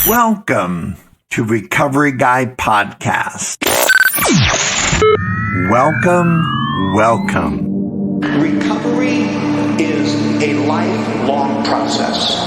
Welcome to Recovery Guy Podcast. Welcome. Recovery is a lifelong process.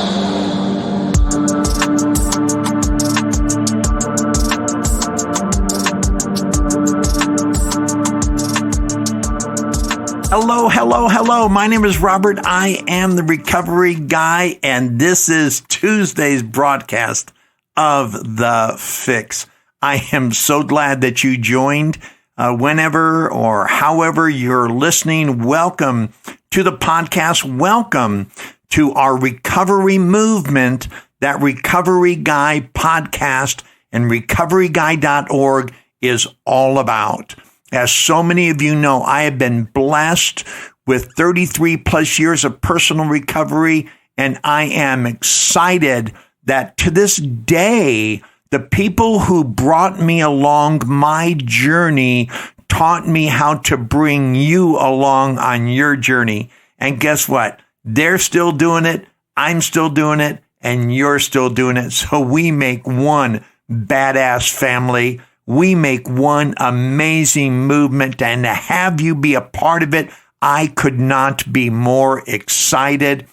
Hello. My name is Robert. I am the Recovery Guy, and this is Tuesday's broadcast of The Fix. I am so glad that you joined. Whenever or however you're listening, welcome to the podcast. Welcome to our recovery movement, that Recovery Guy podcast and recoveryguy.org is all about. As so many of you know, I have been blessed with 33 plus years of personal recovery, and I am excited that to this day, the people who brought me along my journey taught me how to bring you along on your journey. And guess what? They're still doing it, I'm still doing it, and you're still doing it. So we make one badass family. We make one amazing movement, and to have you be a part of it, I could not be more excited.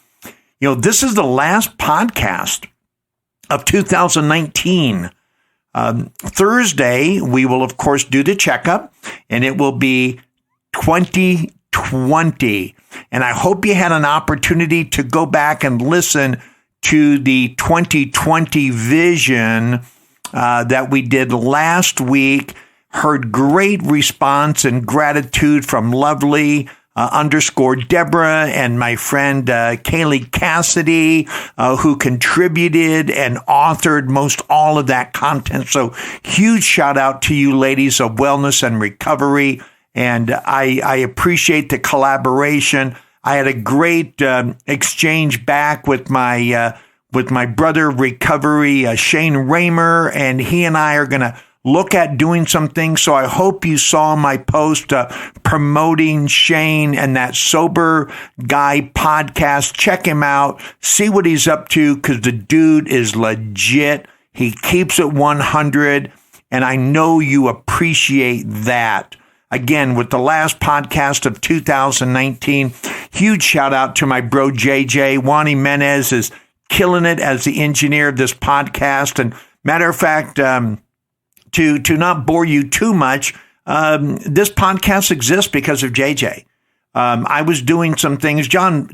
You know, this is the last podcast of 2019. Thursday, we will, of course, do the checkup, and it will be 2020. And I hope you had an opportunity to go back and listen to the 2020 vision that we did last week. Heard great response and gratitude from lovely _Deborah and my friend Kaylee Cassidy, who contributed and authored most all of that content. So huge shout out to you ladies of wellness and recovery. And I appreciate the collaboration. I had a great exchange back with my brother recovery, Shane Raymer, and he and I are going to look at doing some things. So I hope you saw my post promoting Shane and that Sober Guy podcast. Check him out. See what he's up to, because the dude is legit. He keeps it 100, and I know you appreciate that. Again, with the last podcast of 2019, huge shout out to my bro JJ. Juan Jimenez is killing it as the engineer of this podcast. And matter of fact, to not bore you too much, this podcast exists because of JJ. I was doing some things. John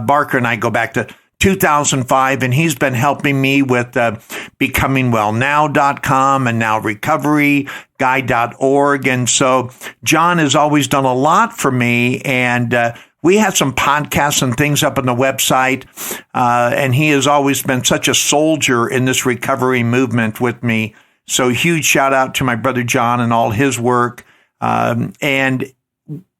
Barker and I go back to 2005, and he's been helping me with becomingwellnow.com and now recoveryguy.org. And so John has always done a lot for me, and we had some podcasts and things up on the website, and he has always been such a soldier in this recovery movement with me. So huge shout out to my brother John and all his work. And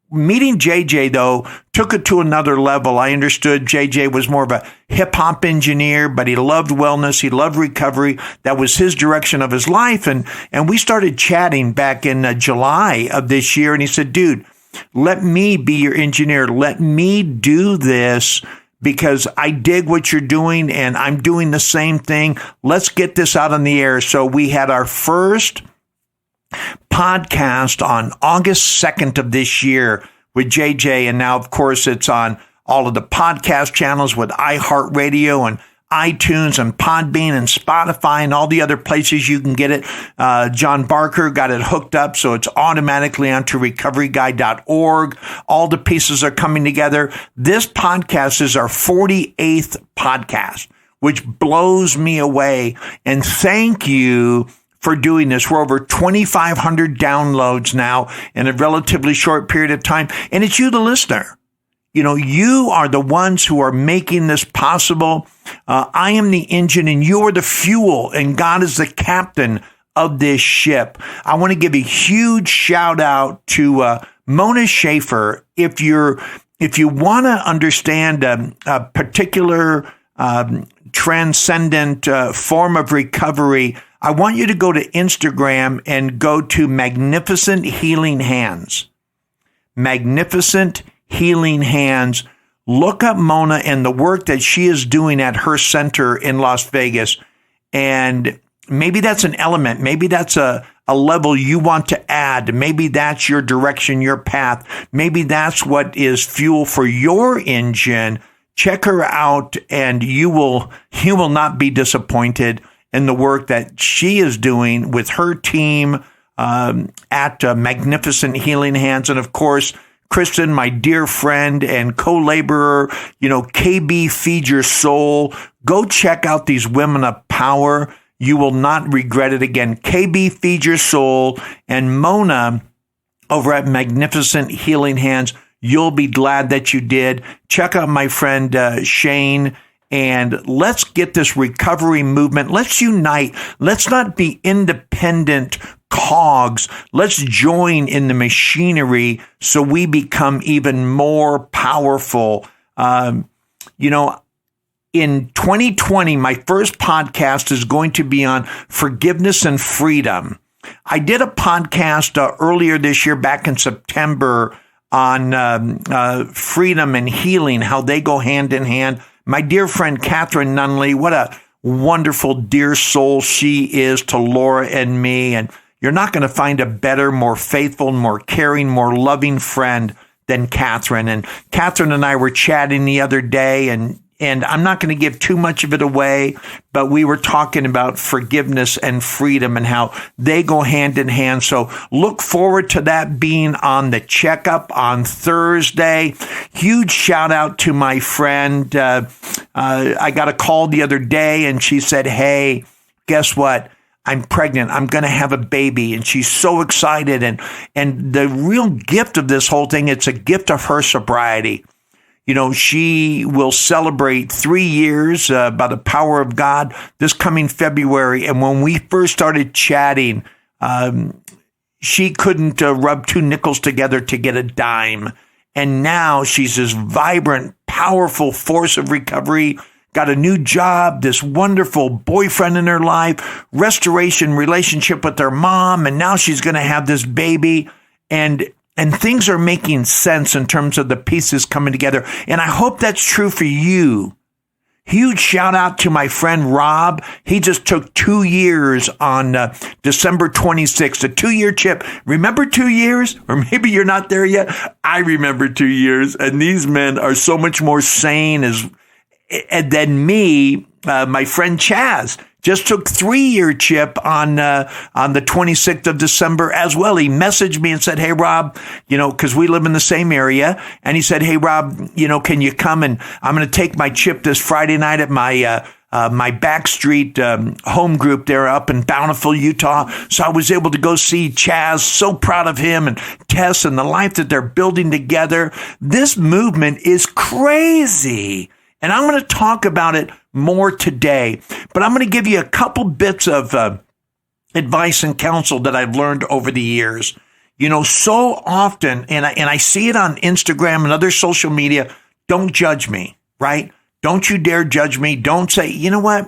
meeting JJ, though, took it to another level. I understood JJ was more of a hip-hop engineer, but he loved wellness. He loved recovery. That was his direction of his life. And we started chatting back in July of this year, and he said, dude, let me be your engineer. Let me do this because I dig what you're doing and I'm doing the same thing. Let's get this out on the air. So we had our first podcast on August 2nd of this year with JJ. And now, of course, it's on all of the podcast channels with iHeartRadio and iTunes and Podbean and Spotify and all the other places you can get it. John Barker got it hooked up, so it's automatically onto recoveryguy.org. All the pieces are coming together. This podcast is our 48th podcast, which blows me away. And thank you for doing this. We're over 2,500 downloads now in a relatively short period of time. And it's you, the listener. You know, you are the ones who are making this possible. I am the engine and you are the fuel, and God is the captain of this ship. I want to give a huge shout out to Mona Schaefer. If you want to understand a particular transcendent form of recovery, I want you to go to Instagram and go to Magnificent Healing Hands. Magnificent Healing Hands. Look up Mona and the work that she is doing at her center in Las Vegas. And maybe that's an element. Maybe that's a level you want to add. Maybe that's your direction, your path. Maybe that's what is fuel for your engine. Check her out, and you will not be disappointed in the work that she is doing with her team at Magnificent Healing Hands. And of course, Kristen, my dear friend and co-laborer, KB Feed Your Soul. Go check out these women of power. You will not regret it again. KB Feed Your Soul and Mona over at Magnificent Healing Hands. You'll be glad that you did. Check out my friend Shane, and let's get this recovery movement. Let's unite. Let's not be independent cogs. Let's join in the machinery so we become even more powerful. In 2020, my first podcast is going to be on forgiveness and freedom. I did a podcast earlier this year, back in September, on freedom and healing, how they go hand in hand. My dear friend Catherine Nunley, what a wonderful, dear soul she is to Laura and me. And you're not going to find a better, more faithful, more caring, more loving friend than Catherine. And Catherine and I were chatting the other day, and I'm not going to give too much of it away, but we were talking about forgiveness and freedom and how they go hand in hand. So look forward to that being on the checkup on Thursday. Huge shout out to my friend. I got a call the other day, and she said, "Hey, guess what? I'm pregnant. I'm going to have a baby." And she's so excited. And the real gift of this whole thing, it's a gift of her sobriety. She will celebrate 3 years by the power of God this coming February. And when we first started chatting, she couldn't rub two nickels together to get a dime. And now she's this vibrant, powerful force of recovery, got a new job, this wonderful boyfriend in her life, restoration relationship with her mom, and now she's going to have this baby. And things are making sense in terms of the pieces coming together. And I hope that's true for you. Huge shout out to my friend Rob. He just took 2 years on December 26th, a 2-year chip. Remember 2 years? Or maybe you're not there yet. I remember 2 years. And these men are so much more sane than me. My friend Chaz just took 3-year chip on the 26th of December as well. He messaged me and said, "Hey, Rob, because we live in the same area." And he said, "Hey, Rob, can you come? And I'm going to take my chip this Friday night at my Backstreet home group there up in Bountiful, Utah." So I was able to go see Chaz. So proud of him and Tess and the life that they're building together. This movement is crazy. And I'm going to talk about it more today, but I'm going to give you a couple bits of advice and counsel that I've learned over the years. So often, and I see it on Instagram and other social media, don't judge me, right? Don't you dare judge me. Don't say, "You know what?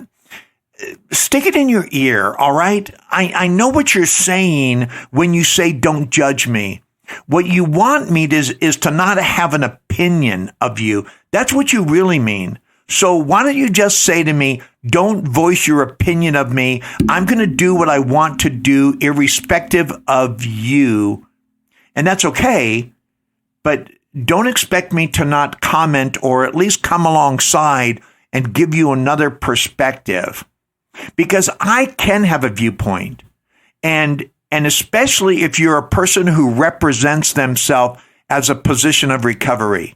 Stick it in your ear, all right? I know what you're saying when you say don't judge me. What you want me is to not have an opinion of you. That's what you really mean. So why don't you just say to me, don't voice your opinion of me. I'm going to do what I want to do irrespective of you." And that's okay, but don't expect me to not comment or at least come alongside and give you another perspective, because I can have a viewpoint. And especially if you're a person who represents themselves as a position of recovery.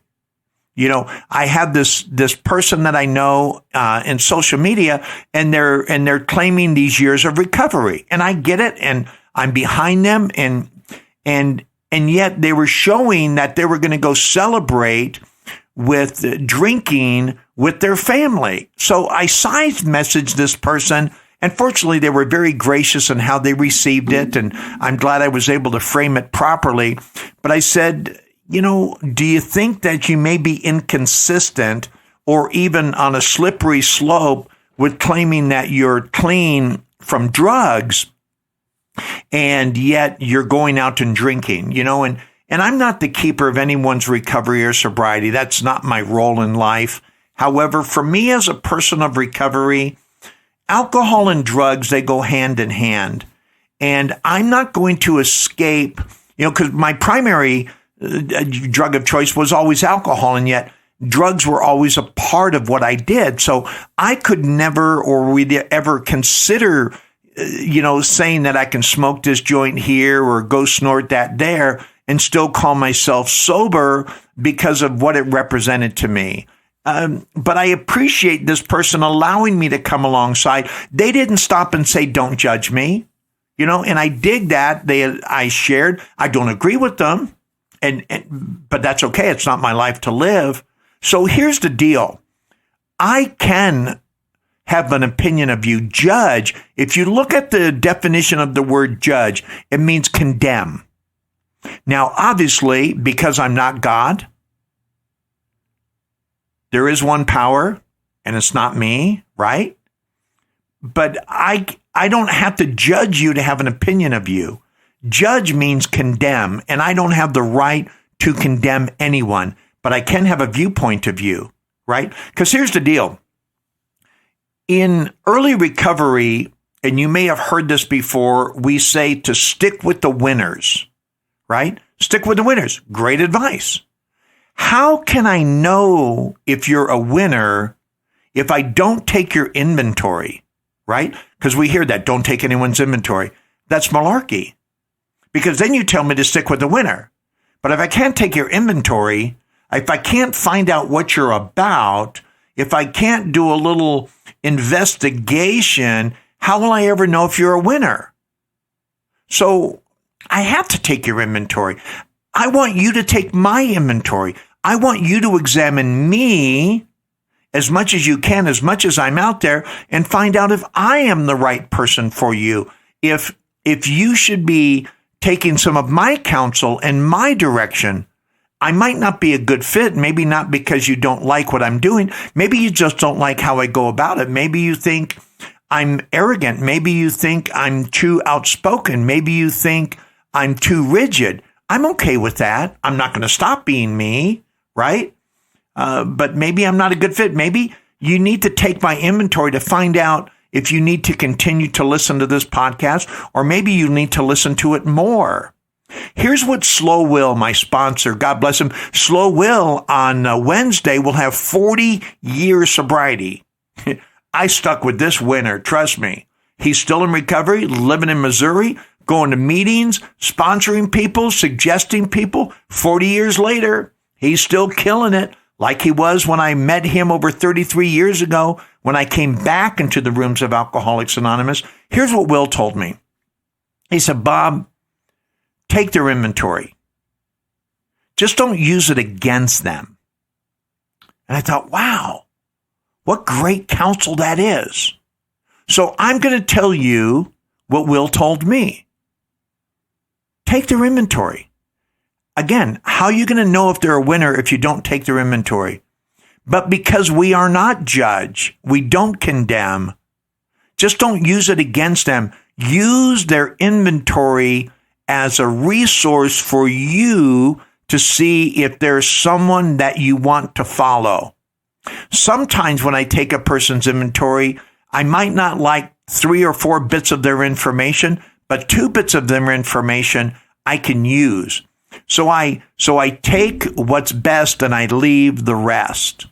I have this person that I know in social media, and they're claiming these years of recovery, and I get it, and I'm behind them, and yet they were showing that they were going to go celebrate with drinking with their family. So I side messaged this person. And fortunately, they were very gracious in how they received it, and I'm glad I was able to frame it properly. But I said, do you think that you may be inconsistent or even on a slippery slope with claiming that you're clean from drugs, and yet you're going out and drinking, And I'm not the keeper of anyone's recovery or sobriety. That's not my role in life. However, for me as a person of recovery, alcohol and drugs, they go hand in hand. And I'm not going to escape, because my primary drug of choice was always alcohol, and yet drugs were always a part of what I did. So I could never or really ever consider, saying that I can smoke this joint here or go snort that there and still call myself sober because of what it represented to me. But I appreciate this person allowing me to come alongside. They didn't stop and say, don't judge me, and I dig that. I shared, I don't agree with them, but that's okay. It's not my life to live. So here's the deal. I can have an opinion of you. Judge, if you look at the definition of the word judge, it means condemn. Now, obviously, because I'm not God, there is one power, and it's not me, right? But I don't have to judge you to have an opinion of you. Judge means condemn, and I don't have the right to condemn anyone, but I can have a viewpoint of you, right? Because here's the deal. In early recovery, and you may have heard this before, we say to stick with the winners, right? Stick with the winners. Great advice. How can I know if you're a winner if I don't take your inventory, right? Because we hear that, don't take anyone's inventory. That's malarkey. Because then you tell me to stick with the winner. But if I can't take your inventory, if I can't find out what you're about, if I can't do a little investigation, how will I ever know if you're a winner? So I have to take your inventory. I want you to take my inventory. I want you to examine me as much as you can, as much as I'm out there, and find out if I am the right person for you. If you should be taking some of my counsel and my direction, I might not be a good fit. Maybe not because you don't like what I'm doing. Maybe you just don't like how I go about it. Maybe you think I'm arrogant. Maybe you think I'm too outspoken. Maybe you think I'm too rigid. I'm okay with that. I'm not going to stop being me, right? But maybe I'm not a good fit. Maybe you need to take my inventory to find out if you need to continue to listen to this podcast, or maybe you need to listen to it more. Here's what Slow Will, my sponsor, God bless him, Slow Will on Wednesday will have 40 years sobriety. I stuck with this winner, trust me. He's still in recovery, living in Missouri, going to meetings, sponsoring people, suggesting people. 40 years later, he's still killing it like he was when I met him over 33 years ago when I came back into the rooms of Alcoholics Anonymous. Here's what Will told me. He said, Bob, take their inventory. Just don't use it against them. And I thought, wow, what great counsel that is. So I'm going to tell you what Will told me. Take their inventory. Again, how are you going to know if they're a winner if you don't take their inventory? But because we are not judge, we don't condemn, just don't use it against them. Use their inventory as a resource for you to see if there's someone that you want to follow. Sometimes when I take a person's inventory, I might not like 3 or 4 bits of their information, but 2 bits of their information I can use. So I take what's best and I leave the rest.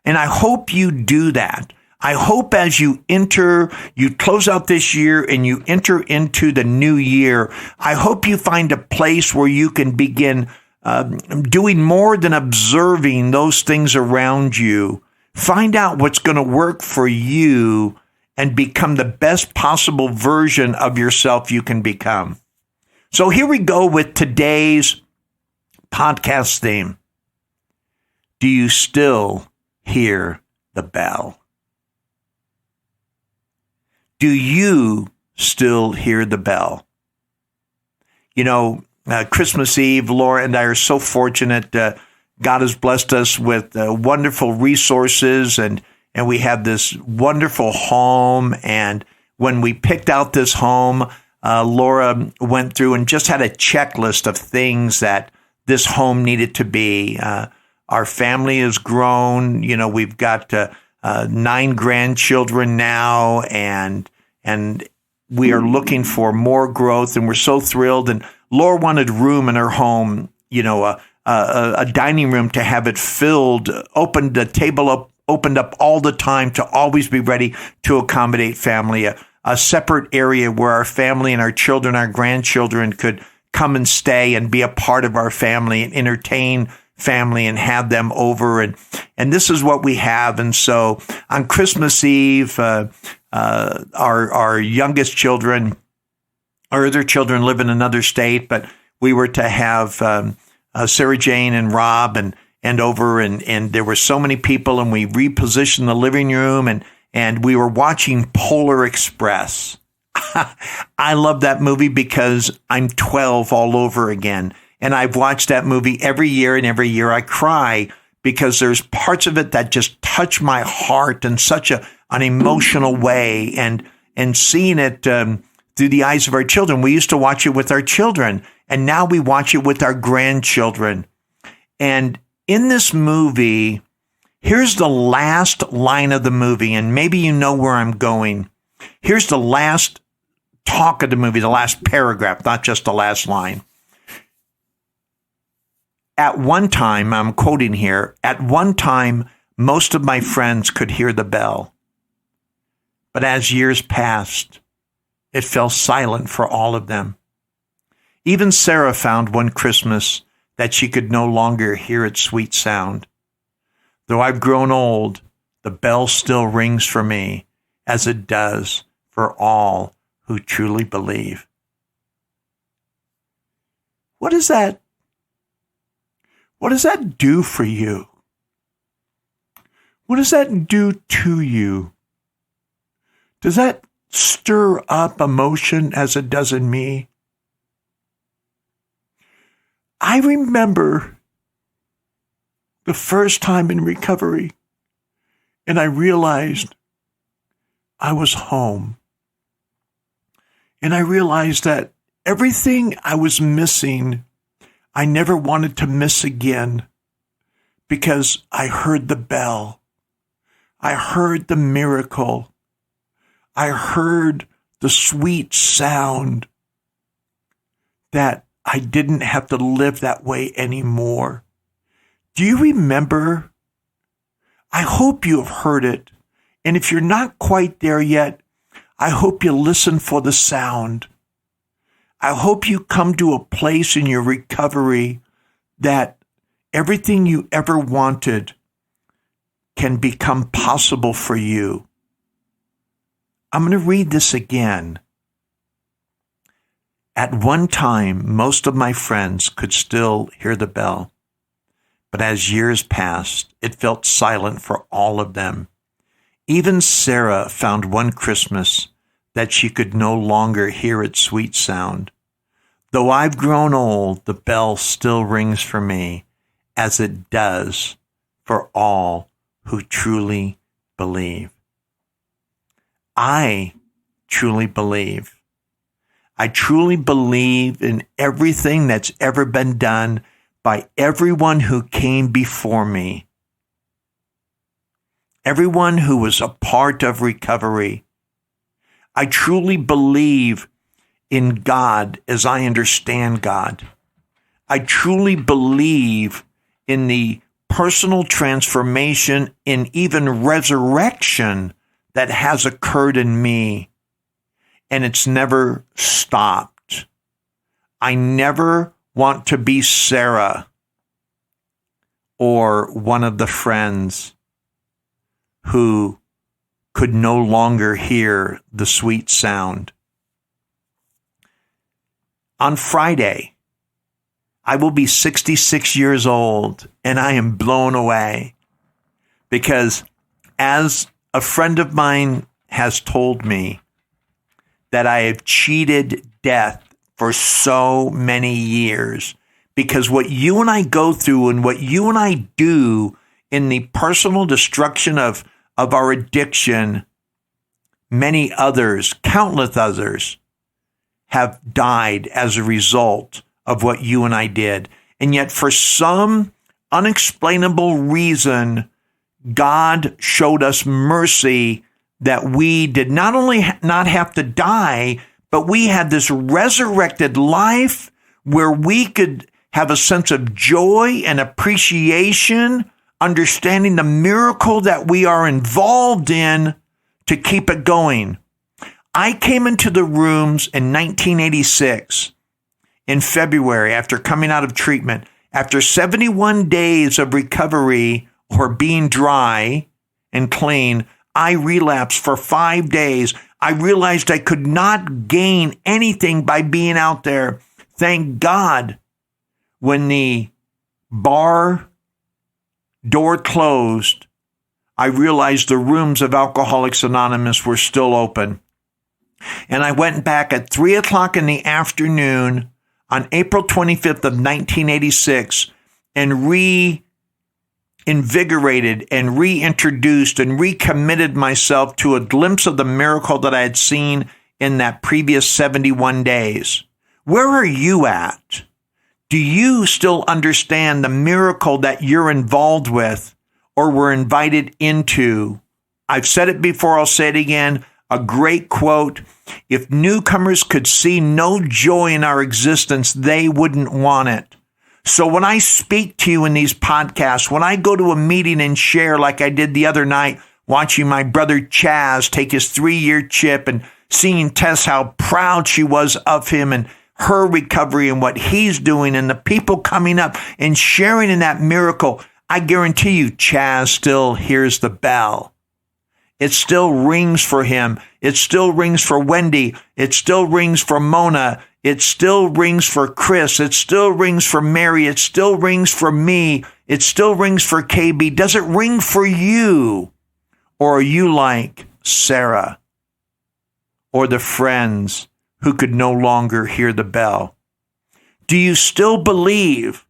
And I hope you do that. I hope as you close out this year and you enter into the new year, I hope you find a place where you can begin doing more than observing those things around you. Find out what's going to work for you and become the best possible version of yourself you can become. So here we go with today's podcast theme. Do you still hear the bell? Do you still hear the bell? Christmas Eve, Laura and I are so fortunate. God has blessed us with wonderful resources, and we have this wonderful home. And when we picked out this home, Laura went through and just had a checklist of things that this home needed to be. Our family has grown. We've got 9 grandchildren now, and we are looking for more growth, and we're so thrilled. And Laura wanted room in her home, a dining room to have it filled, opened up all the time to always be ready to accommodate family, a separate area where our family and our children, our grandchildren could come and stay and be a part of our family and entertain family and have them over. And this is what we have. And so on Christmas Eve, our youngest children, our other children live in another state, but we were to have Sarah Jane and Rob and over, and there were so many people, and we repositioned the living room, and we were watching Polar Express. I love that movie because I'm 12 all over again. And I've watched that movie every year, and every year I cry because there's parts of it that just touch my heart in such an emotional way. And seeing it through the eyes of our children, we used to watch it with our children, and now we watch it with our grandchildren. And in this movie, here's the last line of the movie, and maybe you know where I'm going. Here's the last talk of the movie, the last paragraph, not just the last line. At one time, I'm quoting here, at one time, most of my friends could hear the bell. But as years passed, it fell silent for all of them. Even Sarah found one Christmas that she could no longer hear its sweet sound. Though I've grown old, the bell still rings for me, as it does for all who truly believe. What does that do for you? What does that do to you? Does that stir up emotion as it does in me? I remember the first time in recovery, and I realized I was home. And I realized that everything I was missing, I never wanted to miss again, because I heard the bell. I heard the miracle. I heard the sweet sound that I didn't have to live that way anymore. Do you remember? I hope you have heard it. And if you're not quite there yet, I hope you listen for the sound. I hope you come to a place in your recovery that everything you ever wanted can become possible for you. I'm going to read this again. At one time, most of my friends could still hear the bell, but as years passed, it felt silent for all of them. Even Sarah found one Christmas that she could no longer hear its sweet sound. Though I've grown old, the bell still rings for me, as it does for all who truly believe. I truly believe. I truly believe in everything that's ever been done by everyone who came before me. Everyone who was a part of recovery. I truly believe in God as I understand God. I truly believe in the personal transformation and even resurrection that has occurred in me. And it's never stopped. I never want to be Sarah or one of the friends who could no longer hear the sweet sound. On Friday, I will be 66 years old, and I am blown away because, as a friend of mine has told me, that I have cheated death for so many years, because what you and I go through and what you and I do in the personal destruction of our addiction, many others, countless others, have died as a result of what you and I did. And yet for some unexplainable reason, God showed us mercy that we did not only not have to die, but we had this resurrected life where we could have a sense of joy and appreciation, understanding the miracle that we are involved in to keep it going. I came into the rooms in 1986 in February after coming out of treatment. After 71 days of recovery or being dry and clean, I relapsed for 5 days. I realized I could not gain anything by being out there. Thank God when the bar door closed, I realized the rooms of Alcoholics Anonymous were still open. And I went back at 3 o'clock in the afternoon on April 25th of 1986 and reinvigorated and reintroduced and recommitted myself to a glimpse of the miracle that I had seen in that previous 71 days. Where are you at? Do you still understand the miracle that you're involved with or were invited into? I've said it before, I'll say it again. A great quote: if newcomers could see no joy in our existence, they wouldn't want it. So when I speak to you in these podcasts, when I go to a meeting and share like I did the other night, watching my brother Chaz take his 3-year chip and seeing Tess how proud she was of him and her recovery and what he's doing and the people coming up and sharing in that miracle, I guarantee you Chaz still hears the bell. It still rings for him. It still rings for Wendy. It still rings for Mona. It still rings for Chris. It still rings for Mary. It still rings for me. It still rings for KB. Does it ring for you? Or are you like Sarah or the friends who could no longer hear the bell? Do you still believe?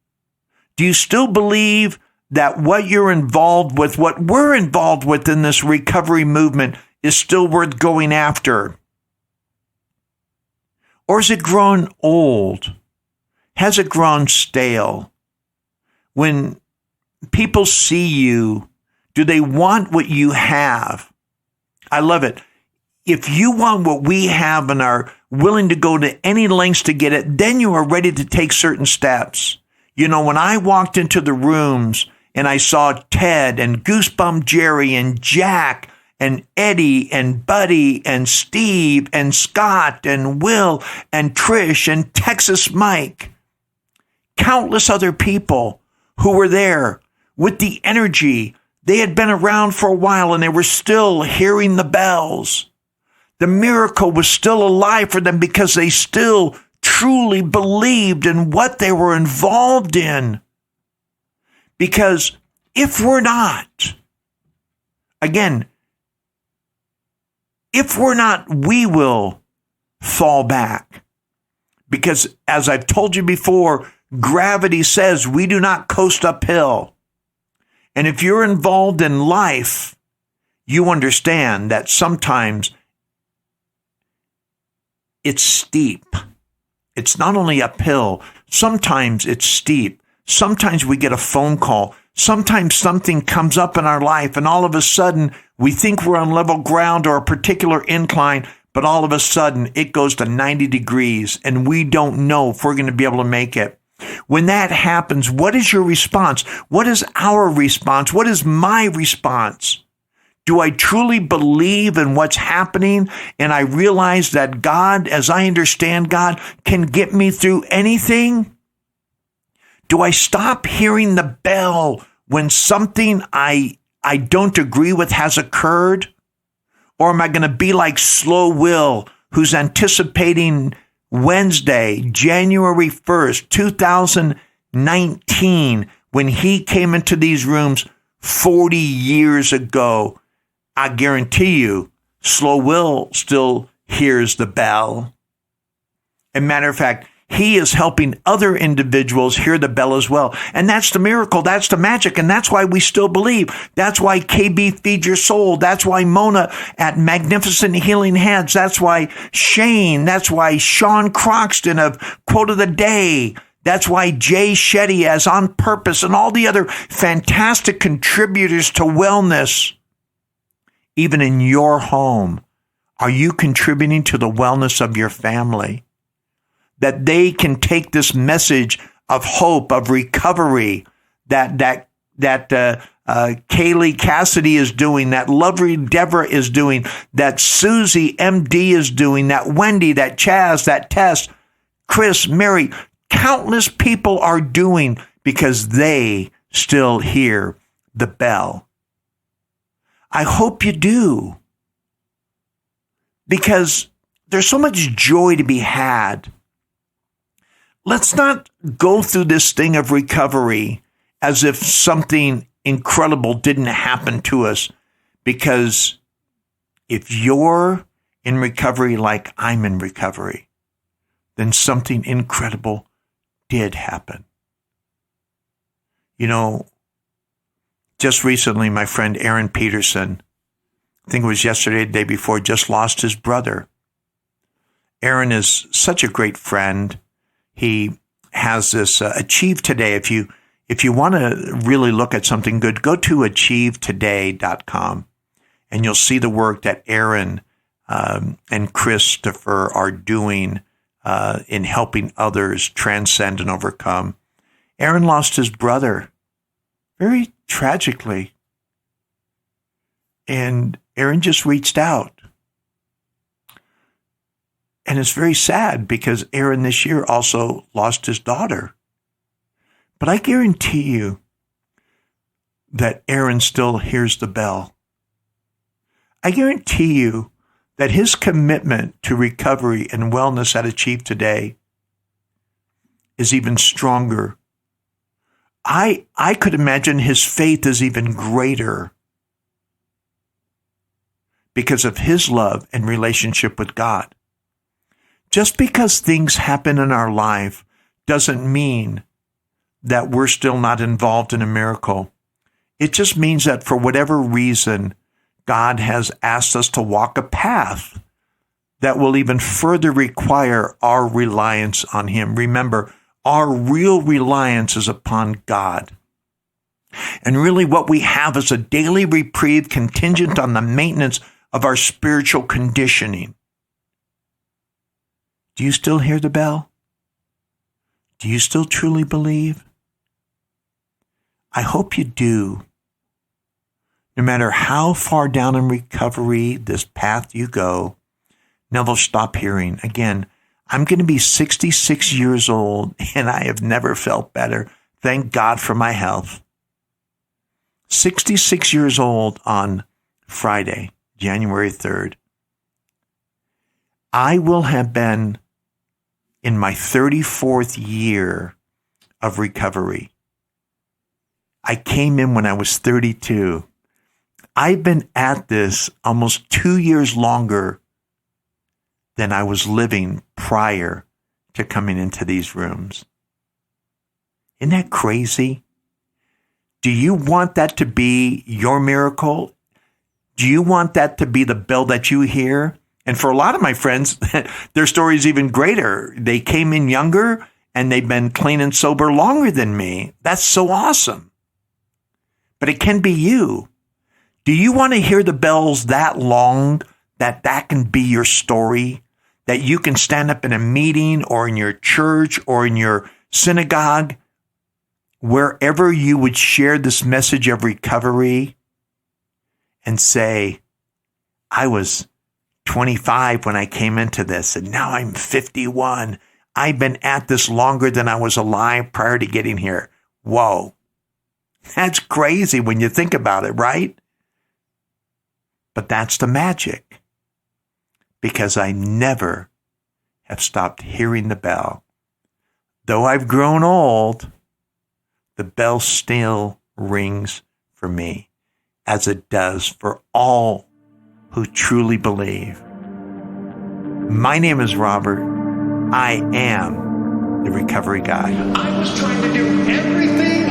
Do you still believe that what you're involved with, what we're involved with in this recovery movement is still worth going after? Or has it grown old? Has it grown stale? When people see you, do they want what you have? I love it. If you want what we have and are willing to go to any lengths to get it, then you are ready to take certain steps. You know, when I walked into the rooms and I saw Ted and Goosebump Jerry and Jack and Eddie and Buddy and Steve and Scott and Will and Trish and Texas Mike, countless other people who were there with the energy. They had been around for a while and they were still hearing the bells. The miracle was still alive for them because they still truly believed in what they were involved in. Because if we're not, again, if we're not, we will fall back. Because as I've told you before, gravity says we do not coast uphill. And if you're involved in life, you understand that sometimes it's steep. It's not only uphill. Sometimes it's steep. Sometimes we get a phone call. Sometimes something comes up in our life and all of a sudden we think we're on level ground or a particular incline, but all of a sudden it goes to 90 degrees and we don't know if we're going to be able to make it. When that happens, what is your response? What is our response? What is my response? Do I truly believe in what's happening and I realize that God, as I understand God, can get me through anything? Do I stop hearing the bell when something I don't agree with has occurred? Or am I going to be like Slow Will, who's anticipating Wednesday, January 1st, 2019, when he came into these rooms 40 years ago? I guarantee you, Slow Will still hears the bell. As a matter of fact, he is helping other individuals hear the bell as well. And that's the miracle. That's the magic. And that's why we still believe. That's why KB Feed Your Soul. That's why Mona at Magnificent Healing Hands. That's why Shane. That's why Sean Croxton of Quote of the Day. That's why Jay Shetty, as On Purpose, and all the other fantastic contributors to wellness, even in your home, are you contributing to the wellness of your family? That they can take this message of hope, of recovery, that Kaylee Cassidy is doing, that Lovely Deborah is doing, that Susie MD is doing, that Wendy, that Chaz, that Tess, Chris, Mary, countless people are doing because they still hear the bell. I hope you do, because there's so much joy to be had. Let's not go through this thing of recovery as if something incredible didn't happen to us, because if you're in recovery like I'm in recovery, then something incredible did happen. You know, just recently, my friend Aaron Peterson, I think it was yesterday, the day before, just lost his brother. Aaron is such a great friend. He has this Achieve Today. If you want to really look at something good, go to achievetoday.com, and you'll see the work that Aaron and Christopher are doing in helping others transcend and overcome. Aaron lost his brother very tragically, and Aaron just reached out. And it's very sad because Aaron this year also lost his daughter. But I guarantee you that Aaron still hears the bell. I guarantee you that his commitment to recovery and wellness at Achieve Today is even stronger. I could imagine his faith is even greater because of his love and relationship with God. Just because things happen in our life doesn't mean that we're still not involved in a miracle. It just means that for whatever reason, God has asked us to walk a path that will even further require our reliance on Him. Remember, our real reliance is upon God. And really what we have is a daily reprieve contingent on the maintenance of our spiritual conditioning. Do you still hear the bell? Do you still truly believe? I hope you do. No matter how far down in recovery this path you go, never stop hearing. Again, I'm going to be 66 years old, and I have never felt better. Thank God for my health. 66 years old on Friday, January 3rd. I will have been in my 34th year of recovery. I came in when I was 32. I've been at this almost 2 years longer than I was living prior to coming into these rooms. Isn't that crazy? Do you want that to be your miracle? Do you want that to be the bell that you hear? And for a lot of my friends, their story is even greater. They came in younger and they've been clean and sober longer than me. That's so awesome. But it can be you. Do you want to hear the bells that long that can be your story? That you can stand up in a meeting or in your church or in your synagogue, wherever you would share this message of recovery and say, I was 25 when I came into this, and now I'm 51. I've been at this longer than I was alive prior to getting here. Whoa. That's crazy when you think about it, right? But that's the magic. Because I never have stopped hearing the bell. Though I've grown old, the bell still rings for me, as it does for all who truly believe. My name is Robert. I am the Recovery Guy. I was trying to do everything